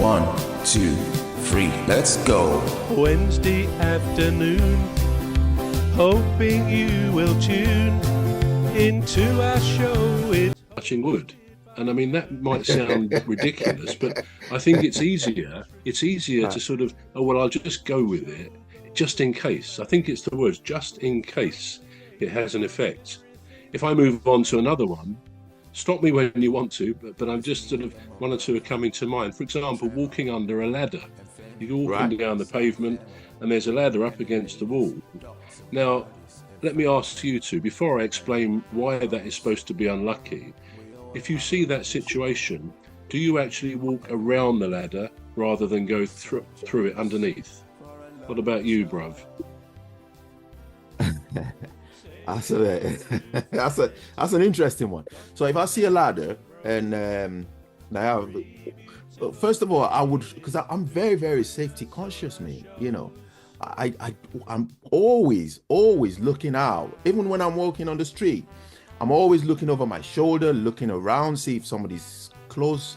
1, 2, 3, let's go. Wednesday afternoon, hoping you will tune into our show. It's touching wood. And I mean, that might sound ridiculous, but I think it's easier to sort of, oh, well, I'll just go with it, just in case. I think it's the words, just in case it has an effect. If I move on to another one, stop me when you want to, but I'm just sort of, one or two are coming to mind. For example, walking under a ladder. You're walking down the pavement and there's a ladder up against the wall. Now, let me ask you two, before I explain why that is supposed to be unlucky, if you see that situation, do you actually walk around the ladder rather than go through it underneath? What about you, bruv? That's an interesting one. So if I see a ladder and first of all, I would, because I'm very, very safety conscious, me. You know, I'm always looking out. Even when I'm walking on the street, I'm always looking over my shoulder, looking around, see if somebody's close,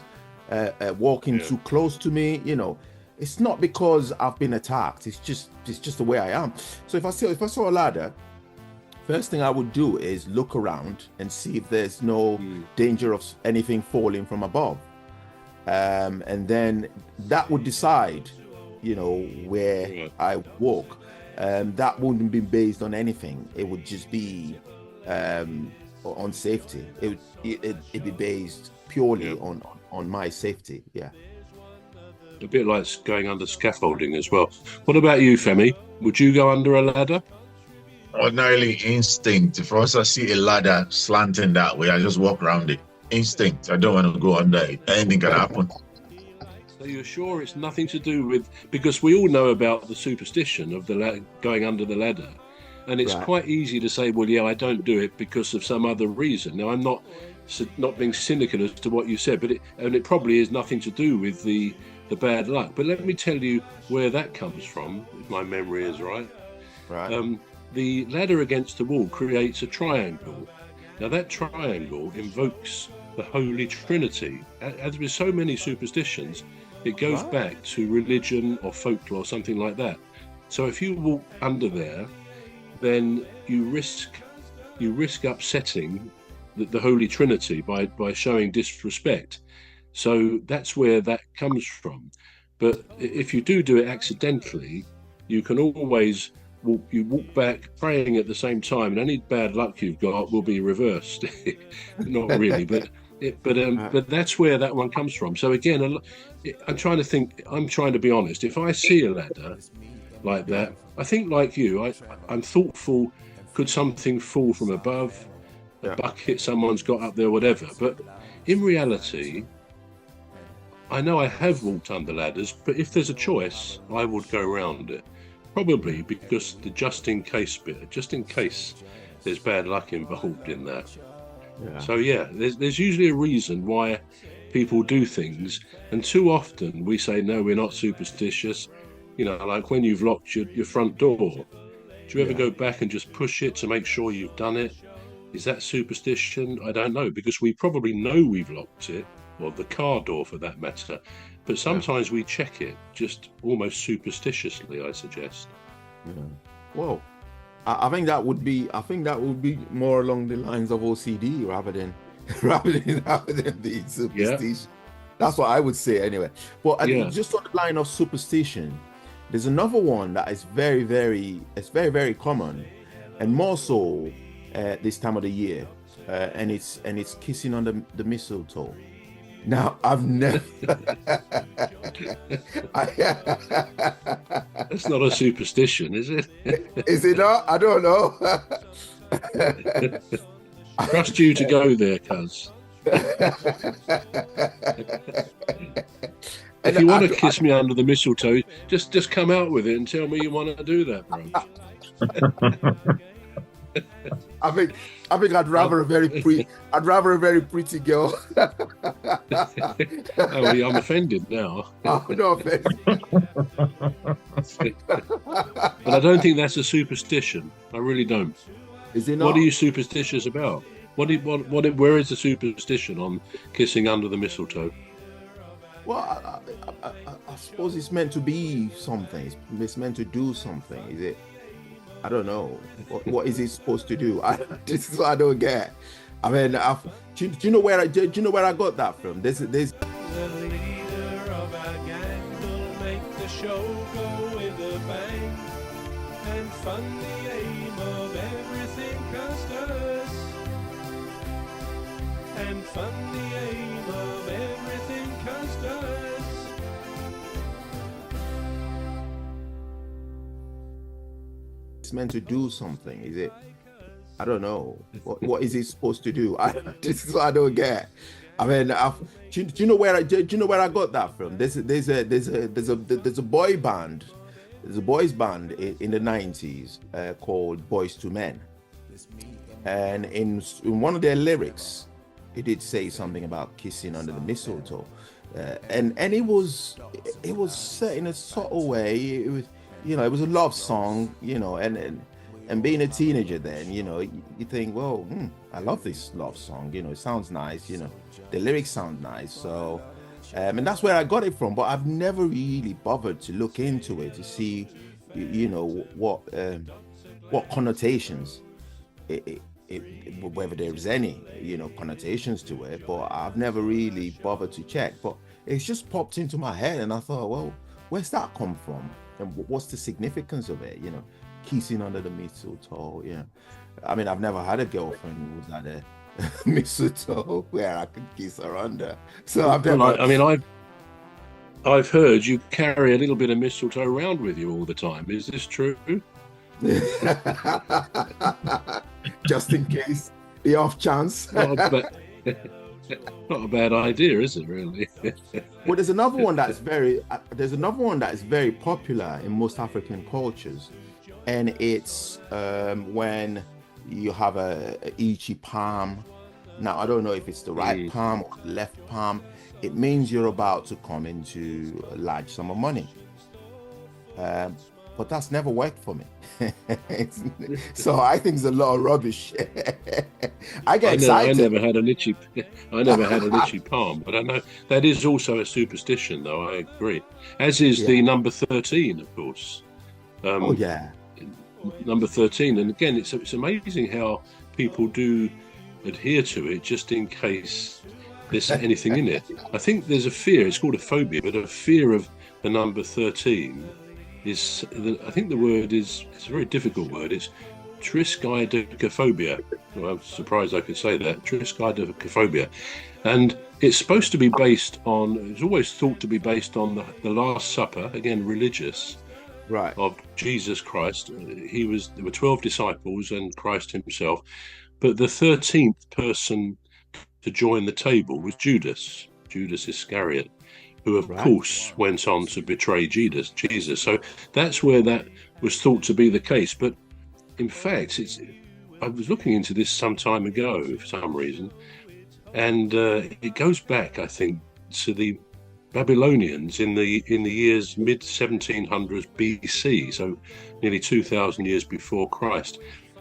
walking too close to me. You know, it's not because I've been attacked. It's just the way I am. So if I saw a ladder, first thing I would do is look around and see if there's no danger of anything falling from above. And then that would decide, you know, where I walk. That wouldn't be based on anything. It would just be on safety. It'd be based purely on my safety. Yeah. A bit like going under scaffolding as well. What about you, Femi? Would you go under a ladder? Ordinarily instinct. If I see a ladder slanting that way, I just walk around it. Instinct. I don't want to go under it. Anything can happen. So you're sure it's nothing to do with, because we all know about the superstition of going under the ladder, and it's quite easy to say, well, yeah, I don't do it because of some other reason. Now, I'm not being cynical as to what you said, but it probably is nothing to do with the bad luck. But let me tell you where that comes from, if my memory is right. The ladder against the wall creates a triangle. Now, that triangle invokes the Holy Trinity. As with so many superstitions, it goes back to religion or folklore, something like that. So if you walk under there, then you risk upsetting the Holy Trinity by showing disrespect. So that's where that comes from. But if you do it accidentally, you can always walk back praying at the same time, and any bad luck you've got will be reversed. Not really, but that's where that one comes from. So again, I'm trying to be honest. If I see a ladder like that, I think like you, I'm thoughtful. Could something fall from above? A bucket someone's got up there, whatever. But in reality, I know I have walked under ladders, but if there's a choice, I would go around it. Probably because the just in case bit, just in case there's bad luck involved in that. So there's usually a reason why people do things, and too often we say, no, we're not superstitious. You know, like when you've locked your front door, do you ever go back and just push it to make sure you've done it? Is that superstition? I don't know, because we probably know we've locked it, or the car door for that matter. But sometimes we check it just almost superstitiously, I suggest. Well, I think that would be more along the lines of OCD rather than the superstition. That's what I would say anyway. But just on the line of superstition, there's another one that is very, very common, and more so this time of the year, and it's kissing on the mistletoe. Now, I've never. That's not a superstition, is it? Is it not? I don't know. Trust you to go there, cuz. If you want to kiss me under the mistletoe, just come out with it and tell me you want to do that, bro. I think I'd rather a very pretty girl. Oh, I'm offended now. Oh, no offense. But I don't think that's a superstition. I really don't. Is it not? What are you superstitious about? Where is the superstition on kissing under the mistletoe? Well, I suppose it's meant to be something. It's meant to do something. Is it? I don't know. What is it supposed to do? This is what I don't get. I mean, do you know where I got that from? There's The leader of our gang will make the show go with a bang and fund the aim of everything customers. And fund the aim of everything customers. it's meant to do something. Is it? I don't know. What is it supposed to do? This is what I don't get. I mean, do you know where I got that from? There's a boy band. There's a boys band in the 90s called Boys to Men, and in one of their lyrics, it did say something about kissing under the mistletoe, and it was set in a subtle way. It was, it was a love song, and being a teenager then, you think, well, I love this love song, it sounds nice, the lyrics sound nice. So, and that's where I got it from, but I've never really bothered to look into it to see, what connotations, whether there's any, connotations to it, but I've never really bothered to check. But it's just popped into my head and I thought, well, where's that come from? And what's the significance of it, kissing under the mistletoe, I mean, I've never had a girlfriend who was at a mistletoe where I could kiss her under. So I've never... I've heard you carry a little bit of mistletoe around with you all the time. Is this true? Just in case, the off chance. Not a bad idea, is it? Really? Well, there's another one that's very popular in most African cultures, and it's when you have a ichi palm. Now, I don't know if it's the right palm or the left palm. It means you're about to come into a large sum of money. But that's never worked for me. So I think it's a lot of rubbish. I get excited. I never had an itchy palm, but I know that is also a superstition, though. I agree. As is the number 13, of course. Number 13, and again, it's amazing how people do adhere to it just in case there's anything in it. I think there's a fear. It's called a phobia, but a fear of the number 13. I think the word it's a very difficult word. It's triskaidekaphobia. Well, I'm surprised I could say that. Triskaidekaphobia. And it's supposed to be based on, it's always thought to be based on the Last Supper, again, religious, right, of Jesus Christ. There were 12 disciples and Christ himself. But the 13th person to join the table was Judas Iscariot, who of course went on to betray Jesus. So that's where that was thought to be the case. But in fact, I was looking into this some time ago for some reason, and it goes back, I think, to the Babylonians in the years mid 1700s BC, so nearly 2,000 years before Christ.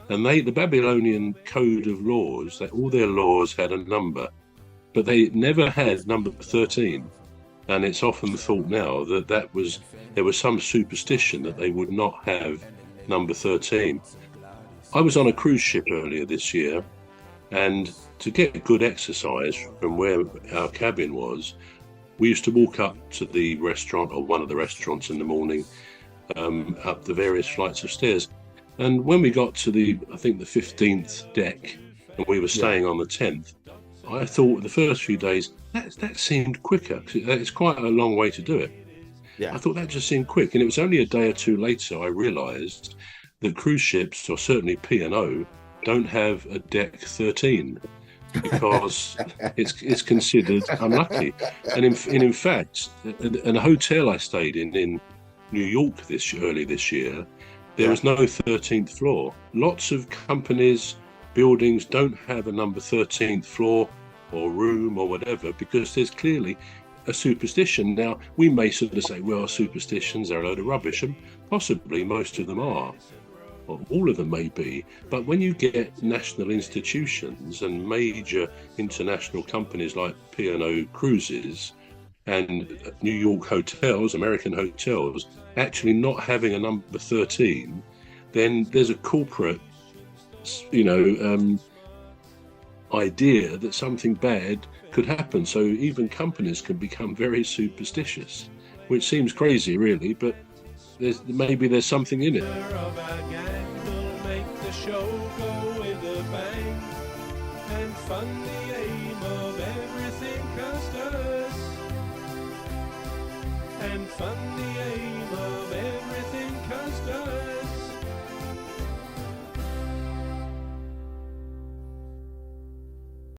And the Babylonian code of laws, that all their laws had a number, but they never had number 13. And it's often thought now that there was some superstition that they would not have number 13. I was on a cruise ship earlier this year, and to get good exercise from where our cabin was, we used to walk up to the restaurant, or one of the restaurants in the morning, up the various flights of stairs. And when we got to the 15th deck, and we were staying on the 10th, I thought the first few days, that seemed quicker. It's quite a long way to do it. Yeah. I thought that just seemed quick. And it was only a day or two later I realised that cruise ships, or certainly P&O, don't have a deck 13 because it's considered unlucky. And in fact, in a hotel I stayed in New York early this year, there was no 13th floor. Lots of companies, buildings don't have a number 13th floor or room or whatever, because there's clearly a superstition. Now, we may sort of say, well, superstitions are a load of rubbish, and possibly most of them are, or all of them may be. But when you get national institutions and major international companies like P&O Cruises and New York hotels, American hotels, actually not having a number 13, then there's a corporate, idea that something bad could happen. So even companies can become very superstitious, which seems crazy, really, but maybe there's something in it. Of our gang will make the show go with a bang and fund the aim of everything customers and fund the aim of everything customers.